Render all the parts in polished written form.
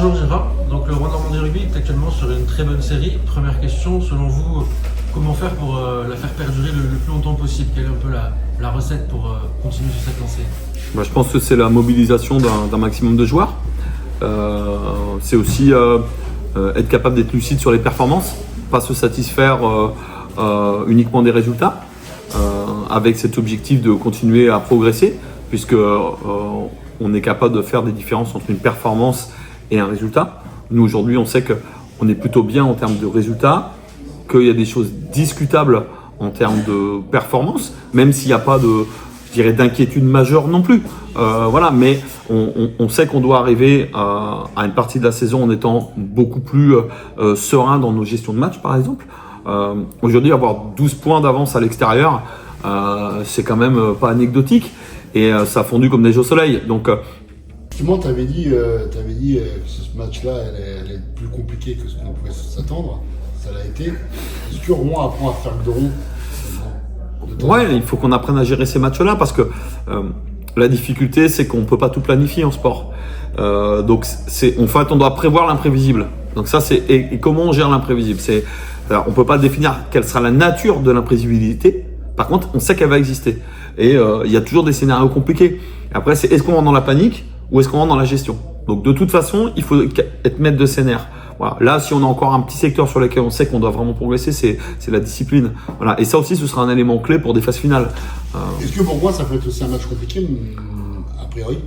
Bonjour Gérard, donc le Rouen Normandie Rugby est actuellement sur une très bonne série. Première question, selon vous, comment faire pour la faire perdurer le plus longtemps possible? Quelle est un peu la recette pour continuer sur cette lancée? Je pense que c'est la mobilisation d'un maximum de joueurs. C'est aussi être capable d'être lucide sur les performances, pas se satisfaire uniquement des résultats, avec cet objectif de continuer à progresser, puisque on est capable de faire des différences entre une performance et un résultat. Nous aujourd'hui, on sait qu'on est plutôt bien en termes de résultats, qu'il y a des choses discutables en termes de performance, même s'il n'y a pas d'inquiétude majeure non plus. Voilà, mais on sait qu'on doit arriver à une partie de la saison en étant beaucoup plus serein dans nos gestions de match, par exemple. Aujourd'hui, avoir 12 points d'avance à l'extérieur, c'est quand même pas anecdotique et ça a fondu comme neige au soleil. Donc, Effectivement, tu avais dit que ce match-là, elle est plus compliqué que ce qu'on pouvait s'attendre. Ça l'a été. Est-ce que Rouen apprend à faire le dos? Ouais, il faut qu'on apprenne à gérer ces matchs-là parce que la difficulté, c'est qu'on ne peut pas tout planifier en sport. Donc, on doit prévoir l'imprévisible. Donc ça, et comment on gère l'imprévisible? On ne peut pas définir quelle sera la nature de l'imprévisibilité. Par contre, on sait qu'elle va exister. Et il y a toujours des scénarios compliqués. Après, est-ce qu'on rentre dans la panique ou est-ce qu'on rentre dans la gestion? Donc, de toute façon, il faut être maître de scénario. Voilà. Là, si on a encore un petit secteur sur lequel on sait qu'on doit vraiment progresser, c'est la discipline. Voilà. Et ça aussi, ce sera un élément clé pour des phases finales. Est-ce que pour moi, ça peut être aussi un match compliqué, a priori?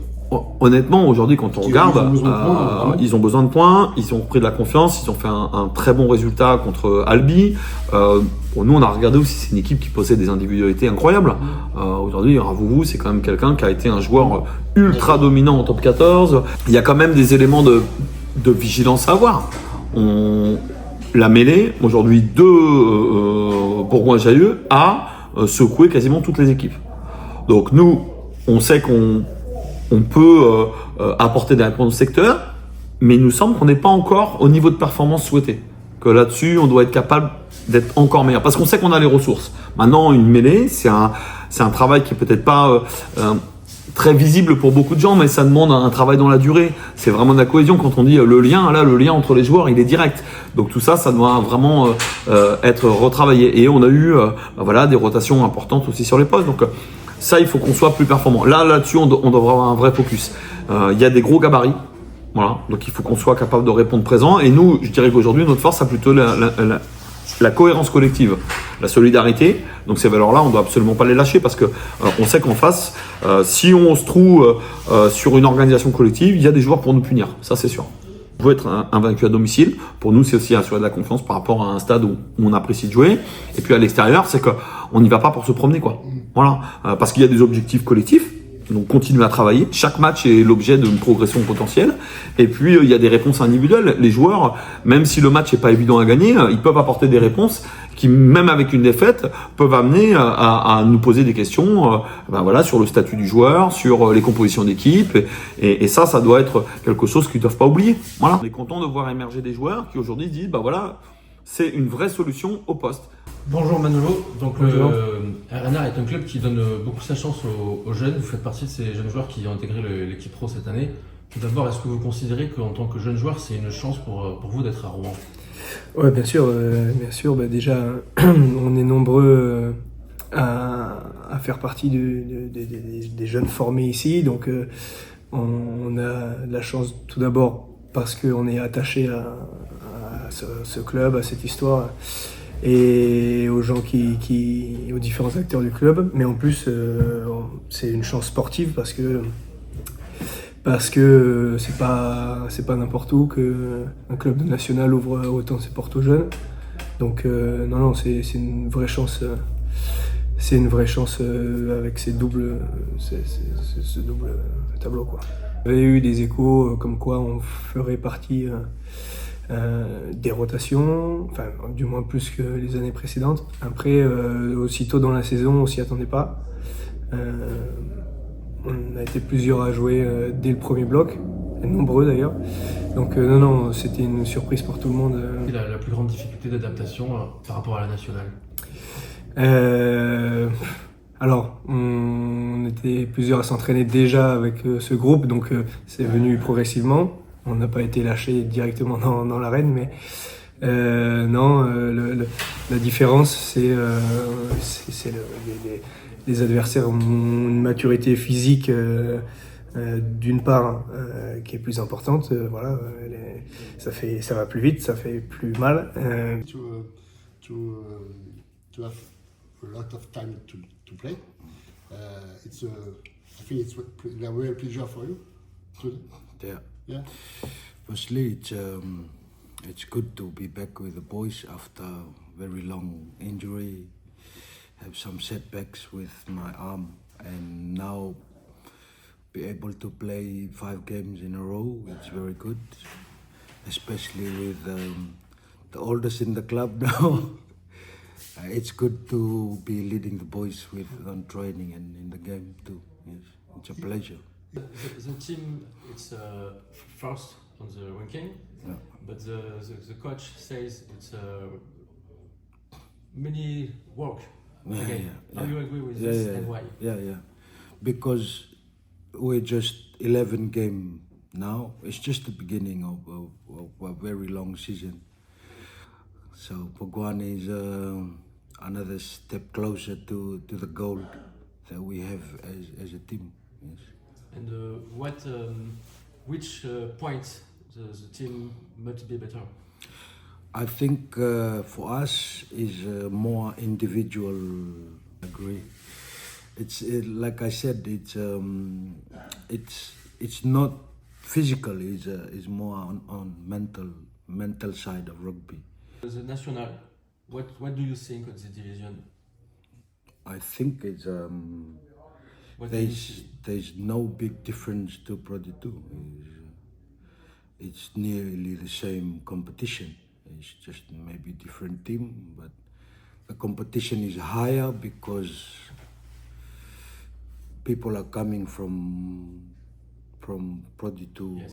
Honnêtement, aujourd'hui, quand on regarde, ils ont besoin de points, ils ont besoin de points, ils ont repris de la confiance, ils ont fait un très bon résultat contre Albi. Pour nous, on a regardé aussi, c'est une équipe qui possède des individualités incroyables. Aujourd'hui, Ravou, c'est quand même quelqu'un qui a été un joueur ultra dominant en top 14. Il y a quand même des éléments de vigilance à avoir. La mêlée, aujourd'hui, de Bourgoin-Jallieu a secoué quasiment toutes les équipes. Donc nous, on sait qu'on peut apporter des réponses au secteur, mais il nous semble qu'on n'est pas encore au niveau de performance souhaité. Que là-dessus, on doit être capable d'être encore meilleur. Parce qu'on sait qu'on a les ressources. Maintenant, une mêlée, c'est un travail qui est peut-être pas très visible pour beaucoup de gens, mais ça demande un travail dans la durée. C'est vraiment de la cohésion. Quand on dit le lien entre les joueurs, il est direct. Donc tout ça, ça doit vraiment être retravaillé. Et on a eu des rotations importantes aussi sur les postes. Donc ça, il faut qu'on soit plus performant. Là-dessus, on doit avoir un vrai focus. Il y a des gros gabarits. Voilà. Donc il faut qu'on soit capable de répondre présent. Et nous, je dirais qu'aujourd'hui, notre force, c'est plutôt la cohérence collective, la solidarité. Donc ces valeurs-là, on ne doit absolument pas les lâcher parce que on sait qu'en face, si on se trouve sur une organisation collective, il y a des joueurs pour nous punir. Ça, c'est sûr. On veut être invaincu à domicile. Pour nous, c'est aussi assurer de la confiance par rapport à un stade où on apprécie de jouer. Et puis à l'extérieur, c'est qu'on n'y va pas pour se promener, quoi. Voilà, parce qu'il y a des objectifs collectifs. Donc continuer à travailler. Chaque match est l'objet d'une progression potentielle. Et puis il y a des réponses individuelles. Les joueurs, même si le match n'est pas évident à gagner, ils peuvent apporter des réponses qui, même avec une défaite, peuvent amener à nous poser des questions sur le statut du joueur, sur les compositions d'équipe. Et ça doit être quelque chose qu'ils ne doivent pas oublier. Voilà. On est content de voir émerger des joueurs qui aujourd'hui disent c'est une vraie solution au poste. Bonjour Manolo, donc Bonjour. RNR est un club qui donne beaucoup sa chance aux jeunes. Vous faites partie de ces jeunes joueurs qui ont intégré l'équipe pro cette année. Tout d'abord, est-ce que vous considérez qu'en tant que jeune joueur, c'est une chance pour vous d'être à Rouen? Ouais, bien sûr. Déjà, on est nombreux à faire partie des jeunes formés ici. Donc, on a de la chance tout d'abord parce qu'on est attaché à ce club, à cette histoire et aux gens aux différents acteurs du club. Mais en plus, c'est une chance sportive parce que c'est pas n'importe où qu'un club de national ouvre autant ses portes aux jeunes. Donc non, c'est une vraie chance. C'est une vraie chance avec ce double tableau, quoi. Il y avait eu des échos comme quoi on ferait partie des rotations, enfin du moins plus que les années précédentes. Après, aussitôt dans la saison, on s'y attendait pas. On a été plusieurs à jouer dès le premier bloc, nombreux d'ailleurs. Donc non, c'était une surprise pour tout le monde. La plus grande difficulté d'adaptation par rapport à la nationale? Alors, on était plusieurs à s'entraîner déjà avec ce groupe, donc c'est venu progressivement. on n'a pas été lâché directement dans l'arène, mais non, la différence, c'est les adversaires ont une maturité physique d'une part qui est plus importante. Voilà, ça va plus vite, ça fait plus mal. To have a lot of time to play. I think it's a real pleasure for you. Yeah. Yeah. Firstly, it's good to be back with the boys after very long injury. Have some setbacks with my arm, and now be able to play 5 games in a row. It's very good, especially with the oldest in the club now. It's good to be leading the boys on training and in the game too. Yes, it's a pleasure. The team, it's first on the ranking, Yeah. but the coach says it's many work. Yeah, Again, yeah, how yeah. you agree with Yeah, this yeah, and why? Yeah. Because we're just 11 game now. It's just the beginning of a very long season. So Pogwan is another step closer to the goal that we have as a team. Yes. And which point the team must be better? I think for us is more individual. Agree. Like I said, it's not physical. It's more on mental side of rugby. The national, what do you think of the division? I think it's What do you see? there's no big difference to Pro D2. It's nearly the same competition. It's just maybe different team, but the competition is higher because people are coming from Pro D2. Yes.